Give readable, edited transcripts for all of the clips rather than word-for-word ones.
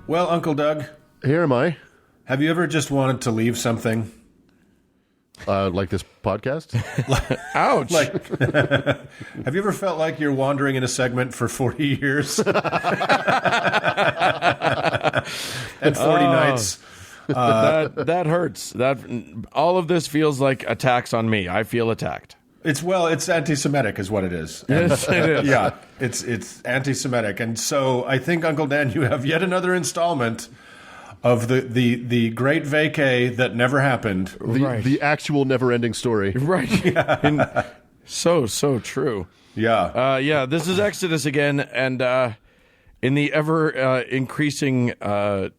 Well, Uncle Doug, Here am I. have you ever just wanted to leave something? Like this podcast? Ouch. Like, have you ever felt like you're wandering in a segment for 40 years? And 40 nights? That hurts. That all of this feels like attacks on me. I feel attacked. It's anti-Semitic is what it is. Yes, it is. Yeah, it's anti-Semitic. And so I think, Uncle Dan, you have yet another installment of the great vacay that never happened. The actual never-ending story. Right. And so true. Yeah. This is Exodus again, and in the ever increasing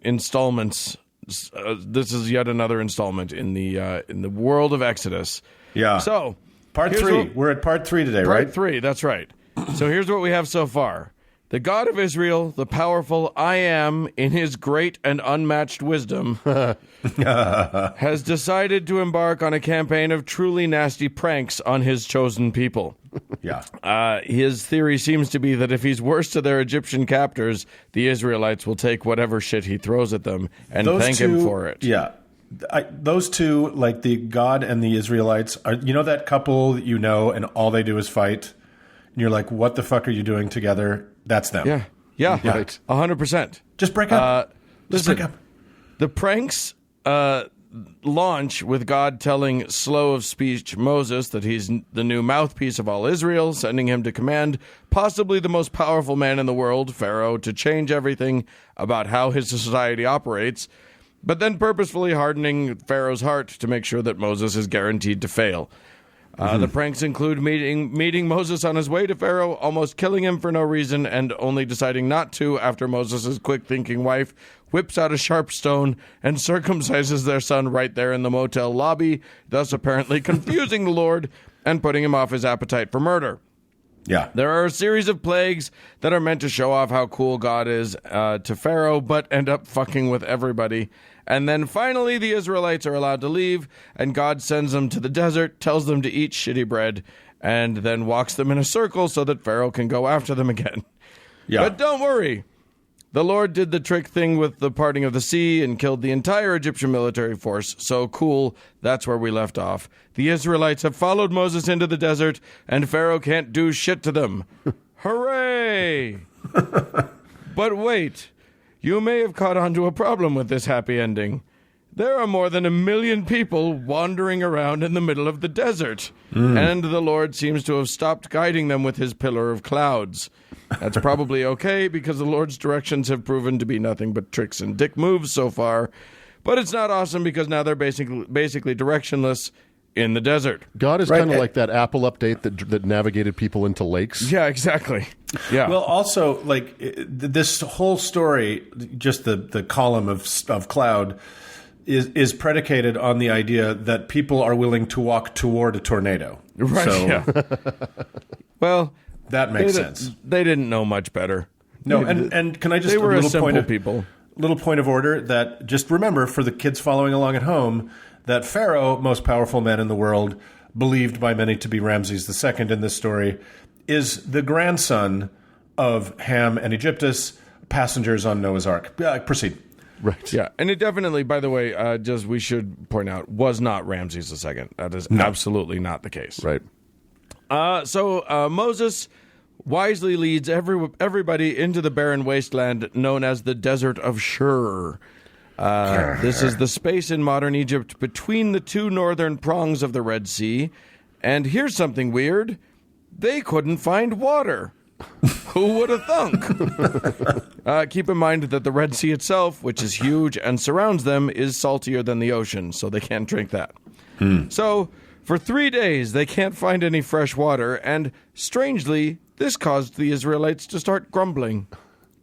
installments, this is yet another installment in the world of Exodus. Yeah. So Part here's 3. We're at part 3 today, right? Part 3, that's right. So here's what we have so far. The God of Israel, the powerful I Am, in his great and unmatched wisdom, has decided to embark on a campaign of truly nasty pranks on his chosen people. Yeah. His theory seems to be that if he's worse to their Egyptian captors, the Israelites will take whatever shit he throws at them and thank him for it. Yeah. Those two, like the God and the Israelites, are that couple that and all they do is fight? And you're like, what the fuck are you doing together? That's them. Yeah. Right. 100%. Just break up. Just break up. The pranks launch with God telling slow-of-speech Moses that he's the new mouthpiece of all Israel, sending him to command possibly the most powerful man in the world, Pharaoh, to change everything about how his society operates, but then purposefully hardening Pharaoh's heart to make sure that Moses is guaranteed to fail. The pranks include meeting Moses on his way to Pharaoh, almost killing him for no reason, and only deciding not to after Moses' quick-thinking wife whips out a sharp stone and circumcises their son right there in the motel lobby, thus apparently confusing the Lord and putting him off his appetite for murder. Yeah. There are a series of plagues that are meant to show off how cool God is to Pharaoh, but end up fucking with everybody. And then finally, the Israelites are allowed to leave, and God sends them to the desert, tells them to eat shitty bread, and then walks them in a circle so that Pharaoh can go after them again. Yeah. But don't worry. The Lord did the trick thing with the parting of the sea and killed the entire Egyptian military force. So cool, that's where we left off. The Israelites have followed Moses into the desert, and Pharaoh can't do shit to them. Hooray! But wait, you may have caught on to a problem with this happy ending. There are more than 1 million people wandering around in the middle of the desert, and the Lord seems to have stopped guiding them with his pillar of clouds. That's probably okay, because the Lord's directions have proven to be nothing but tricks and dick moves so far, but it's not awesome because now they're basically directionless in the desert. God is kind of like that Apple update that navigated people into lakes. Yeah, exactly. Yeah. Well, also, like, this whole story, just the column of cloud, is predicated on the idea that people are willing to walk toward a tornado. Right, So, yeah. Well, that makes sense. They didn't know much better. No, and can I just They were a little simple point of, people. Little point of order that just remember for the kids following along at home that Pharaoh, most powerful man in the world, believed by many to be Ramses II in this story, is the grandson of Ham and Egyptus, passengers on Noah's Ark. Proceed. Right. Yeah, and it definitely, by the way, just we should point out, was not Ramses II. That is absolutely not the case. Right. So Moses wisely leads everybody into the barren wasteland known as the Desert of Shur. This is the space in modern Egypt between the two northern prongs of the Red Sea. And here's something weird. They couldn't find water. Who would have thunk? Keep in mind that the Red Sea itself, which is huge and surrounds them, is saltier than the ocean, so they can't drink that. So, for 3 days, they can't find any fresh water, and strangely, this caused the Israelites to start grumbling.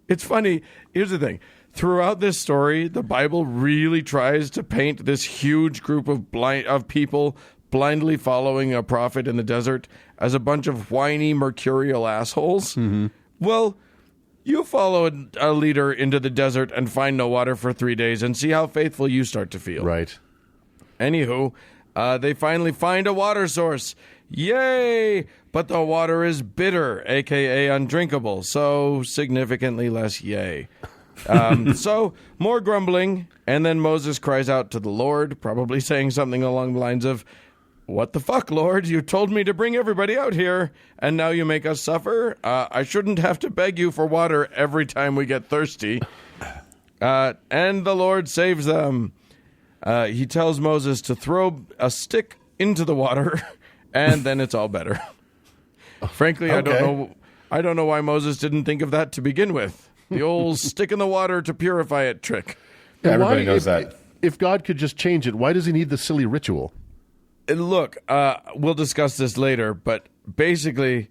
It's funny. Here's the thing. Throughout this story, the Bible really tries to paint this huge group of people blindly following a prophet in the desert as a bunch of whiny, mercurial assholes. Mm-hmm. Well, you follow a leader into the desert and find no water for 3 days and see how faithful you start to feel. Right. Anywho, they finally find a water source. Yay! But the water is bitter, a.k.a. undrinkable, so significantly less yay. So more grumbling, and then Moses cries out to the Lord, probably saying something along the lines of, "What the fuck, Lord? You told me to bring everybody out here, and now you make us suffer? I shouldn't have to beg you for water every time we get thirsty." And the Lord saves them. He tells Moses to throw a stick into the water, and then it's all better. Frankly, Okay. I don't know why Moses didn't think of that to begin with. The old stick in the water to purify it trick. Yeah, everybody Why- knows if, that. If God could just change it, why does he need the silly ritual? Look, we'll discuss this later, but basically,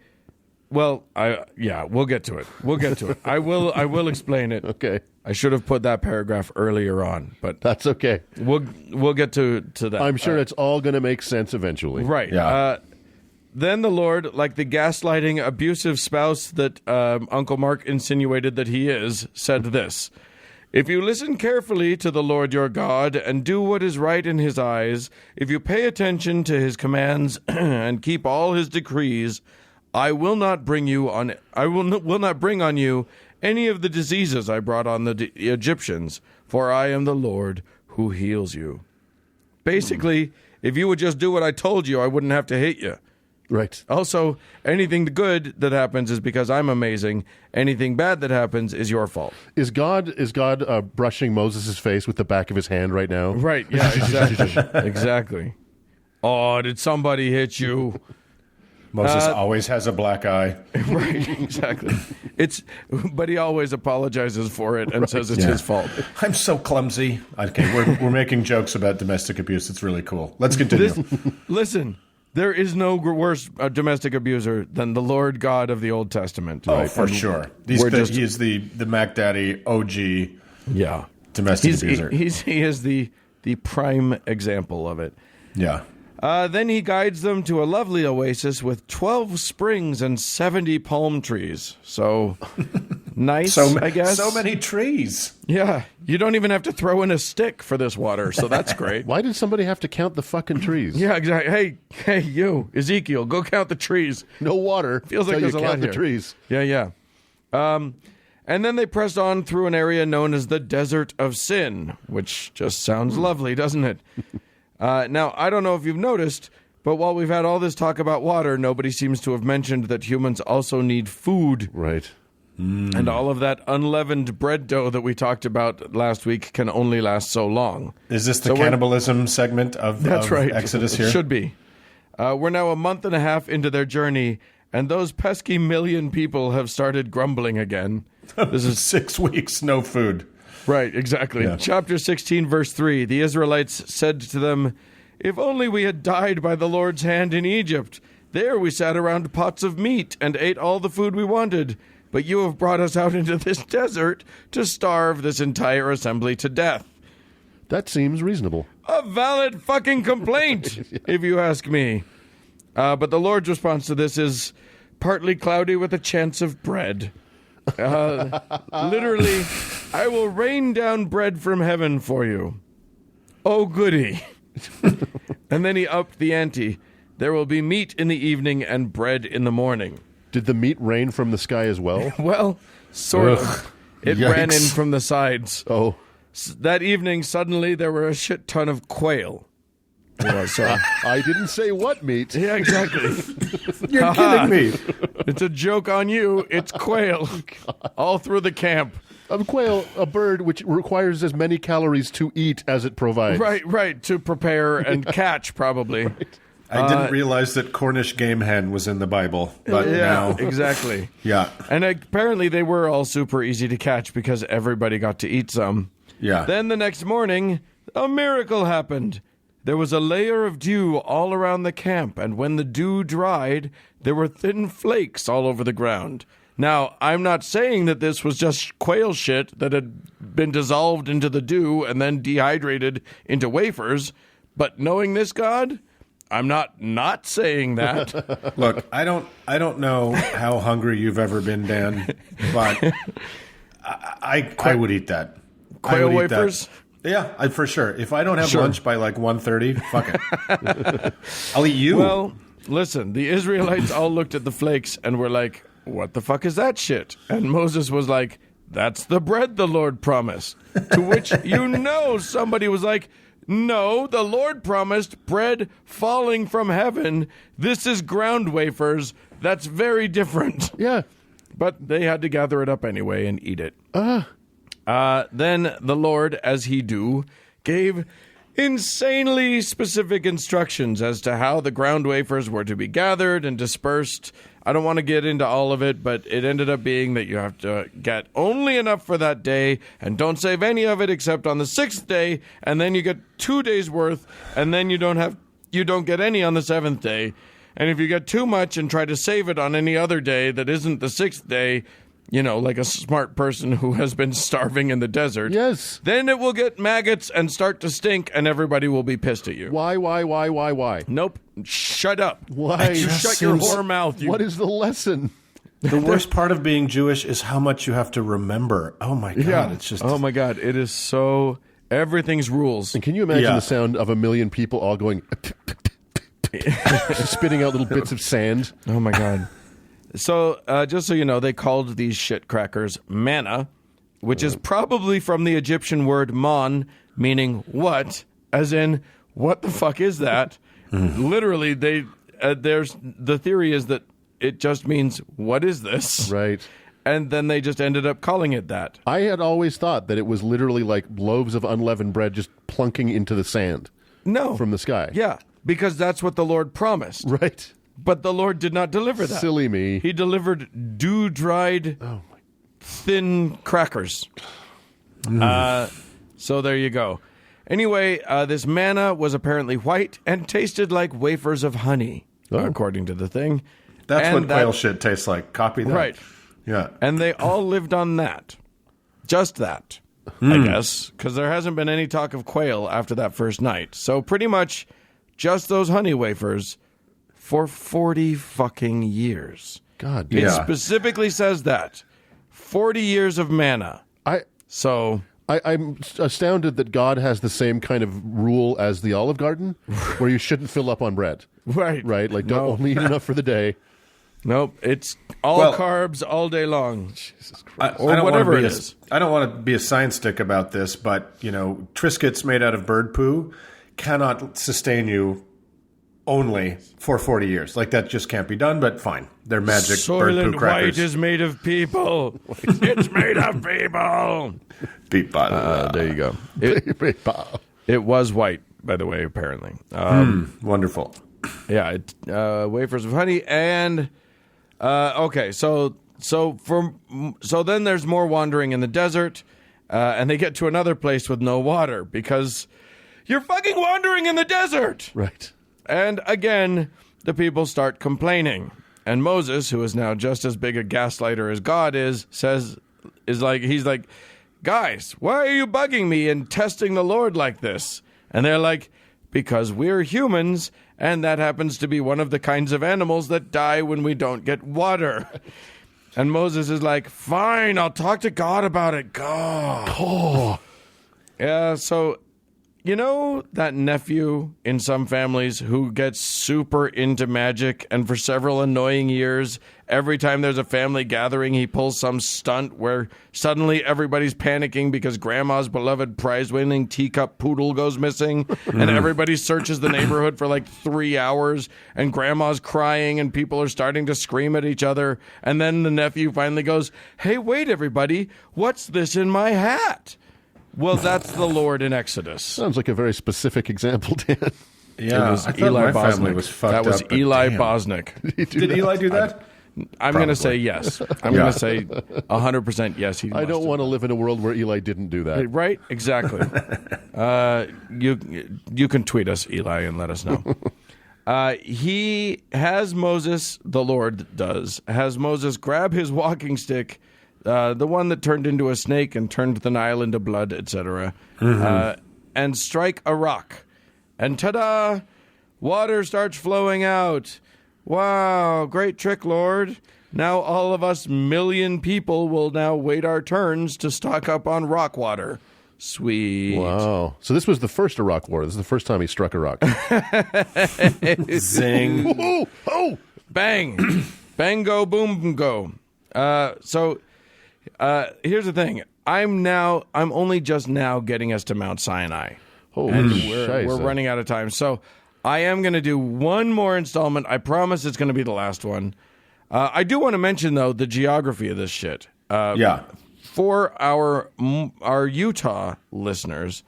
we'll get to it. We'll get to it. I will explain it. Okay. I should have put that paragraph earlier on, but That's okay. we'll get to that. I'm sure it's all going to make sense eventually. Right. Yeah. Then the Lord, like the gaslighting, abusive spouse that Uncle Mark insinuated that he is, said this: "If you listen carefully to the Lord your God and do what is right in his eyes, if you pay attention to his commands and keep all his decrees, I will not bring on you any of the diseases I brought on the Egyptians, for I am the Lord who heals you." Basically, if you would just do what I told you, I wouldn't have to hate you. Right. Also, anything good that happens is because I'm amazing. Anything bad that happens is your fault. Is God brushing Moses' face with the back of his hand right now? Right, yeah, exactly. Exactly. Oh, did somebody hit you? Moses always has a black eye. Right, exactly. But he always apologizes for it and says it's his fault. I'm so clumsy. Okay, we're making jokes about domestic abuse. It's really cool. Let's continue. Listen, there is no worse domestic abuser than the Lord God of the Old Testament. Oh, right? for And sure. he He's the Mac Daddy OG yeah. domestic abuser. He is the prime example of it. Yeah. Then he guides them to a lovely oasis with 12 springs and 70 palm trees. So nice, I guess. So many trees. Yeah, you don't even have to throw in a stick for this water, so that's great. Why did somebody have to count the fucking trees? Yeah, exactly. Hey, you, Ezekiel, go count the trees. No water. Feels like till there's you a lot count the here. trees. Yeah. And then they pressed on through an area known as the Desert of Sin, which just sounds lovely, doesn't it? Now, I don't know if you've noticed, but while we've had all this talk about water, nobody seems to have mentioned that humans also need food. Right. And all of that unleavened bread dough that we talked about last week can only last so long. Is this the cannibalism segment of right. Exodus here? Should be. We're now a month and a half into their journey, and those pesky million people have started grumbling again. This is 6 weeks, no food. right, exactly. Yeah. Chapter 16, verse 3. The Israelites said to them, "If only we had died by the Lord's hand in Egypt. There we sat around pots of meat and ate all the food we wanted. But you have brought us out into this desert to starve this entire assembly to death." That seems reasonable. A valid fucking complaint, if you ask me. But the Lord's response to this is partly cloudy with a chance of bread. Literally, "I will rain down bread from heaven for you." Oh, goody. And then he upped the ante. "There will be meat in the evening and bread in the morning." Did the meat rain from the sky as well? Well, sort Ugh. of. It Yikes. ran in from the sides. Oh. That evening, suddenly, there were a shit ton of quail. Yeah, so, I didn't say what meat. yeah, exactly. You're kidding me. It's a joke on you. It's quail. All through the camp. Quail, a bird which requires as many calories to eat as it provides. Right. To prepare and catch, probably. I didn't realize that Cornish game hen was in the Bible, but Yeah, now, exactly. yeah, And apparently they were all super easy to catch because everybody got to eat some. yeah. Then the next morning, a miracle happened. There was a layer of dew all around the camp, and when the dew dried, there were thin flakes all over the ground. Now, I'm not saying that this was just quail shit that had been dissolved into the dew and then dehydrated into wafers, but knowing this God, I'm not saying that. Look, I don't know how hungry you've ever been, Dan, but I would eat that. I Quail would eat that. wafers? Yeah, for sure. If I don't have Sure. lunch by like 1:30, fuck it. I'll eat you. Well, listen, the Israelites all looked at the flakes and were like, "What the fuck is that shit?" And Moses was like, that's the bread the Lord promised. To which somebody was like, no, the Lord promised bread falling from heaven. This is ground wafers. That's very different. Yeah. But they had to gather it up anyway and eat it. Then the Lord, as he do, gave insanely specific instructions as to how the ground wafers were to be gathered and dispersed. I don't want to get into all of it, but it ended up being that you have to get only enough for that day and don't save any of it except on the 6th day, and then you get 2 days worth, and then you don't get any on the 7th day. And if you get too much and try to save it on any other day that isn't the 6th day, like a smart person who has been starving in the desert. Yes. Then it will get maggots and start to stink, and everybody will be pissed at you. Why? Nope. Shut up. Why? You shut your whore mouth. What is the lesson? The worst part of being Jewish is how much you have to remember. Oh, my God. It's just... Oh, my God. It is so... Everything's rules. And can you imagine the sound of a million people all going... spitting out little bits of sand? Oh, my God. So, just so you know, they called these shit crackers manna, which is probably from the Egyptian word mon, meaning what, as in, what the fuck is that? Literally, there's the theory is that it just means, what is this? Right. And then they just ended up calling it that. I had always thought that it was literally like loaves of unleavened bread just plunking into the sand. No. From the sky. Yeah, because that's what the Lord promised. Right. But the Lord did not deliver that. Silly me. He delivered dew-dried, thin crackers. So there you go. Anyway, this manna was apparently white and tasted like wafers of honey, according to the thing. That's what quail shit tastes like. Copy that. Right. Yeah. And they all lived on that. Just that, I guess, because there hasn't been any talk of quail after that first night. So pretty much just those honey wafers for 40 fucking years. God It damn. specifically says that. 40 years of manna. I'm astounded that God has the same kind of rule as the Olive Garden, where you shouldn't fill up on bread. Right. Right? Like, don't only eat enough for the day. Nope. It's all carbs all day long. Jesus Christ. Or whatever it is. I don't want to be a science stick about this, but, Triscuits made out of bird poo cannot sustain only for 40 years. Like, that just can't be done, but fine. They're magic bird poo crackers. White is made of people. It's made of people. People. There you go. It was white, by the way, apparently. Wonderful. Yeah, wafers of honey and okay. So then there's more wandering in the desert, and they get to another place with no water because you're fucking wandering in the desert. Right. And again, the people start complaining. And Moses, who is now just as big a gaslighter as God is, he's like, guys, why are you bugging me and testing the Lord like this? And they're like, because we're humans, and that happens to be one of the kinds of animals that die when we don't get water. And Moses is like, fine, I'll talk to God about it. God. Oh. Yeah, so... that nephew in some families who gets super into magic, and for several annoying years, every time there's a family gathering, he pulls some stunt where suddenly everybody's panicking because grandma's beloved prize-winning teacup poodle goes missing, and everybody searches the neighborhood for like 3 hours, and grandma's crying, and people are starting to scream at each other, and then the nephew finally goes, hey, wait, everybody, what's this in my hat? Well, that's the Lord in Exodus. Sounds like a very specific example, Dan. Yeah, I thought my family was fucked up. That was Eli Bosnick. Did Eli do that? I'm going to say yes. I'm going to say 100% yes. I don't want to live in a world where Eli didn't do that. Right? Exactly. You can tweet us, Eli, and let us know. He has Moses, the Lord does, has Moses grab his walking stick, the one that turned into a snake and turned the Nile into blood, etc., and strike a rock. And ta-da! Water starts flowing out. Wow, great trick, Lord. Now all of us million people will now wait our turns to stock up on rock water. Sweet. Wow. So this was the first Iraq war. This is the first time he struck a rock. Zing. Oh! Bang. Bang, go, boom, go. So Here's the thing. I'm only just now getting us to Mount Sinai. Holy We're running out of time. So I am going to do one more installment. I promise it's going to be the last one. I do want to mention, though, the geography of this shit. For our Utah listeners,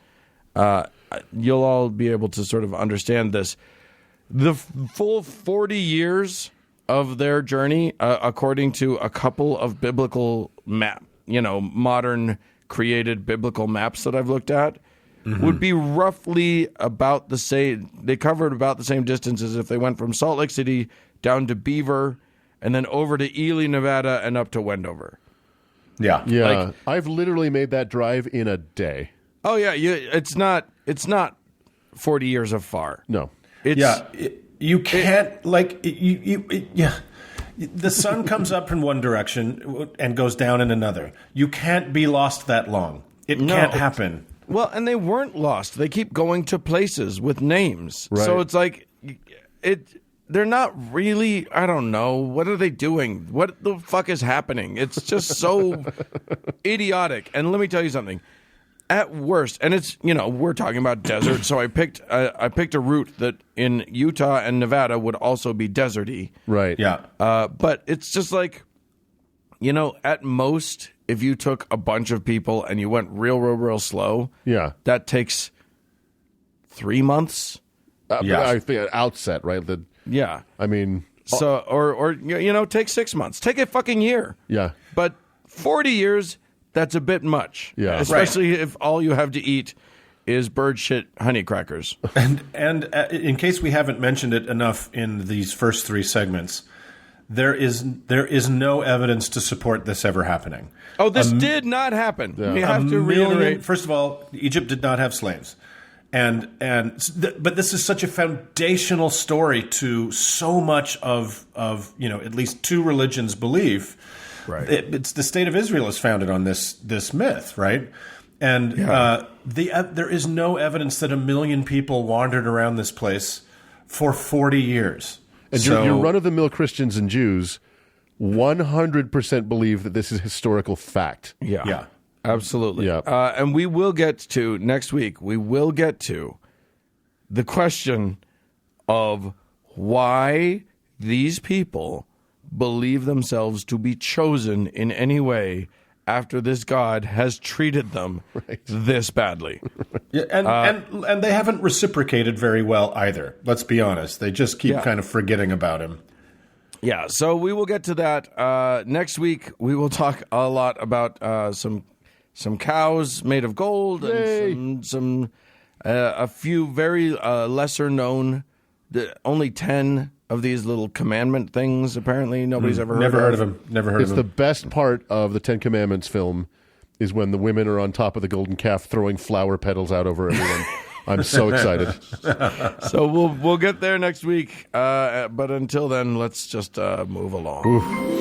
you'll all be able to sort of understand this. The full 40 years of their journey, according to a couple of biblical modern created biblical maps that I've looked at, would be roughly about the same. They covered about the same distance as if they went from Salt Lake City down to Beaver and then over to Ely, Nevada, and up to Wendover. Yeah. I've literally made that drive in a day. Oh yeah, it's not 40 years of far. No. You can't the sun comes up in one direction and goes down in another. You can't be lost that long. It can't happen. Well, and they weren't lost. They keep going to places with names. Right. So it's like they're not really, I don't know. What are they doing? What the fuck is happening? It's just so idiotic. And let me tell you something. At worst, and it's, we're talking about desert, so I picked a route that in Utah and Nevada would also be deserty. Right. Yeah. But it's just like, at most, if you took a bunch of people and you went real slow, that takes 3 months. I think at outset, right? I mean, so or take 6 months, take a fucking year. Yeah. But 40 years, that's a bit much. Yeah. Especially if all you have to eat is bird shit honey crackers. And in case we haven't mentioned it enough in these first 3 segments, there is no evidence to support this ever happening. Oh, this did not happen. Yeah. We have to reiterate. First of all, Egypt did not have slaves. But this is such a foundational story to so much of at least 2 religions' belief. Right. It's the state of Israel is founded on this myth, right? And there is no evidence that 1 million people wandered around this place for 40 years. And your run-of-the-mill Christians and Jews 100% believe that this is historical fact. Yeah. Absolutely. Yeah. And we will get to, next week, the question of why these people believe themselves to be chosen in any way after this God has treated them this badly. Yeah, and they haven't reciprocated very well either. Let's be honest. They just keep kind of forgetting about him. Yeah, so we will get to that. Next week, we will talk a lot about some cows made of gold and a few very lesser known, only 10 of these little commandment things. Apparently, nobody's ever heard of them. Never heard of them. It's the best part of the 10 Commandments film is when the women are on top of the golden calf throwing flower petals out over everyone. I'm so excited. So we'll get there next week. But until then, let's just move along. Oof.